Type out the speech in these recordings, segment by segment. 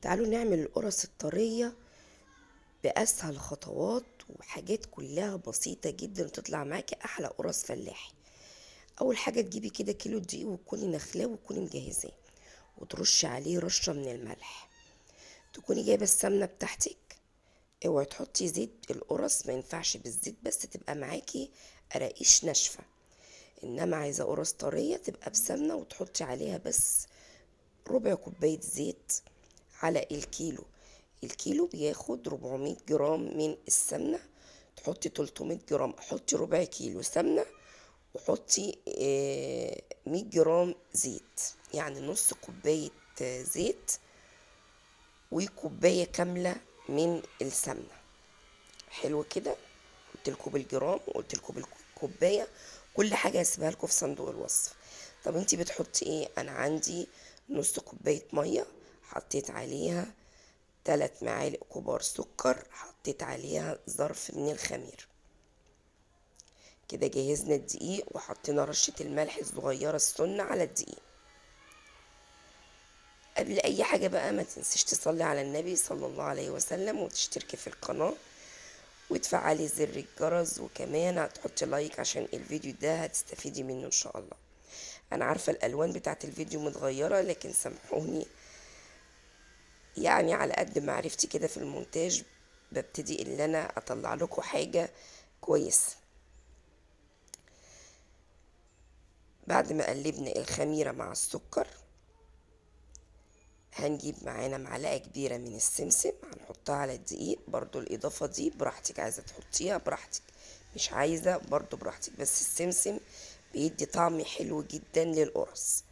تعالوا نعمل القرص الطرية بأسهل خطوات وحاجات كلها بسيطة جدا وتطلع معاكي أحلى قرص فلاحي. أول حاجة تجيبي كده كيلو دقيق وتكوني نخلاه وتكوني مجهزاه وترشي عليه رشة من الملح. تكوني جايبة السمنة بتاعتك، اوعي تحطي زيت، القرص ما ينفعش بالزيت، بس تبقى معاكي قراقيش ناشفة. انما عايزة قرص طرية تبقى بسمنة وتحطي عليها بس ربع كوباية زيت على الكيلو. الكيلو بياخد 400 جرام من السمنة، تحطي 300 جرام، حطي ربع كيلو سمنة وحطي 100 جرام زيت، يعني نص كوباية زيت وكوباية كاملة من السمنة. حلو كده، قلت لكم بالجرام وقلت لكم بالكوباية، كل حاجة هسيبها لكم في صندوق الوصف. طب انتي بتحطي ايه؟ انا عندي نص كوباية مية، حطيت عليها 3 معالق كبار سكر، حطيت عليها ظرف من الخمير. كده جهزنا الدقيق وحطينا رشة الملح الصغيرة السنة على الدقيق. قبل اي حاجة بقى ما تنسيش تصلي على النبي صلى الله عليه وسلم وتشتركي في القناة وتفعلي زر الجرس، وكمان هتحطي لايك عشان الفيديو ده هتستفيدي منه ان شاء الله. انا عارفة الالوان بتاعت الفيديو متغيرة، لكن سامحوني، يعني على قد معرفتي كده في المونتاج ببتدي ان انا اطلع لكم حاجة كويسة. بعد ما قلبنا الخميرة مع السكر، هنجيب معانا معلقة كبيرة من السمسم هنحطها على الدقيق. برضو الإضافة دي براحتك، عايزة تحطيها براحتك، مش عايزة برضو براحتك، بس السمسم بيدي طعم حلو جدا للقرص.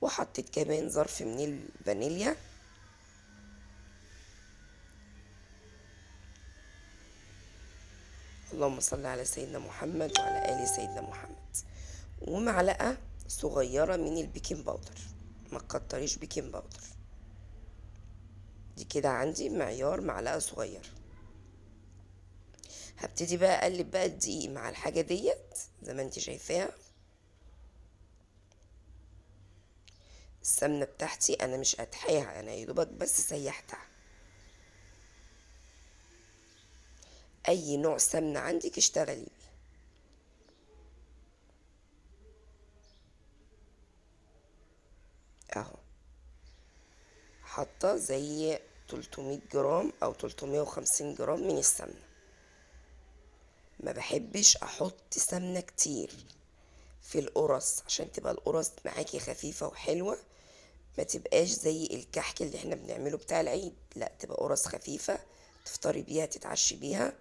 وحطيت كمان ظرف من الفانيليا. اللهم صل على سيدنا محمد وعلى آل سيدنا محمد. ومعلقة صغيرة من البيكنج باودر، ما تكتريش بيكنج باودر، دي كده عندي معيار معلقة صغيرة. هبتدي بقى اقلب بقى الدقيق مع الحاجة ديت زي ما انت شايفاها. السمنة بتاعتي انا مش قدحاها، انا يدوبك بس سيحتها. اي نوع سمنة عندك اشتغلي بيه. اهو حاطة زي 300 جرام او 350 جرام من السمنة. ما بحبش احط سمنة كتير في القرص عشان تبقى القرص معاكي خفيفة وحلوة، ما تبقاش زي الكحك اللي احنا بنعمله بتاع العيد، لا تبقى قرص خفيفة تفطري بيها تتعشي بيها.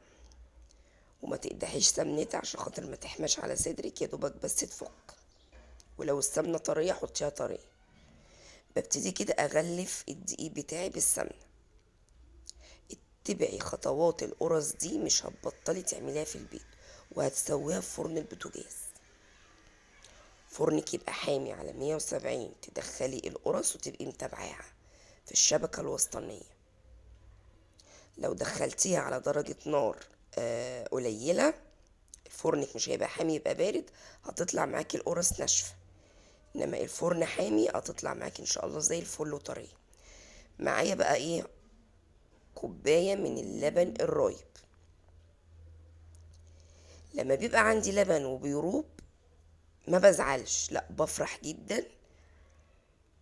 وما تقدحيش سمنتها عشان خاطر ما تحماش على صدرك، يا دوبك بس تفك. ولو السمنة طرية حطيها طرية. ببتدي كده اغلف الدقيق بتاعي بالسمنة. اتبعي خطوات القرص دي، مش هتبطلي تعمليها في البيت، وهتسويها في فرن البوتاجاز. فرنك يبقى حامي على 170، تدخلي القرص وتبقي متابعاها في الشبكة الوسطانية. لو دخلتيها على درجة نار قليلة، فرنك مش هيبقى حامي، يبقى بارد، هتطلع معاكي القرص ناشفة. انما الفرن حامي هتطلع معاكي ان شاء الله زي الفل وطرية. معايا بقى ايه؟ كوباية من اللبن الرايب. لما بيبقى عندي لبن وبيروب ما بزعلش، لا بفرح جدا،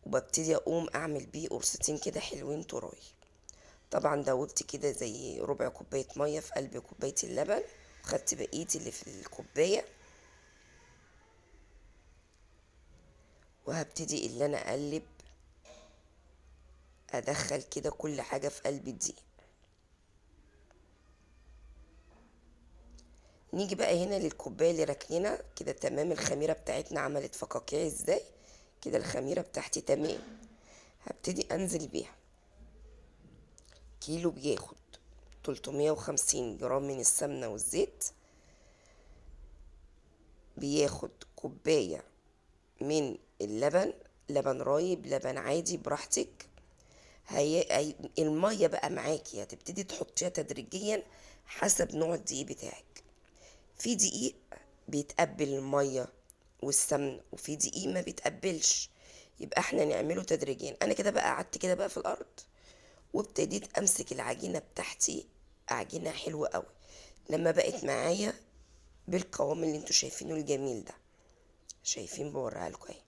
وببتدي اقوم اعمل بيه قرصتين كده حلوين طراي. طبعا دوبت كده زي ربع كوباية مية في قلب كوباية اللبن، وخدت بقيتي اللي في الكوباية، وهبتدي اللي انا اقلب، ادخل كده كل حاجة في قلب الدقيق. نيجي بقى هنا للكوباية اللي راكنينها كده تمام. الخميرة بتاعتنا عملت فقاقيع ازاي كده، الخميرة بتاعتي تمام. هبتدي انزل بيها. كيلو بياخد 350 جرام من السمنة والزيت، بياخد كوباية من اللبن، لبن رايب لبن عادي براحتك. المية بقى معاكي هتبتدي تحطيها تدريجيا حسب نوع الدقيق بتاعك. في دقيق بيتقبل المية والسمن، وفي دقيق ما بيتقبلش، يبقى احنا نعمله تدريجيا. انا كده بقى قعدت كده بقى في الارض وابتديت امسك العجينة بتاعتي، عجينة حلوة قوي. لما بقت معايا بالقوام اللي انتوا شايفينه الجميل ده، شايفين بوريها لكم اهي،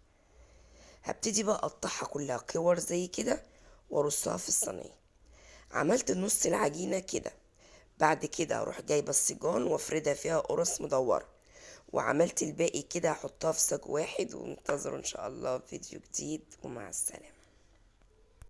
هبتدي بقى اقطعها كلها كور زي كده وارصها في الصينية. عملت نص العجينة كده، بعد كده اروح جايبة السيجان وافردها فيها قرص مدورة، وعملت الباقي كده احطها في صاج واحد. وانتظروا ان شاء الله فيديو جديد، ومع السلامة.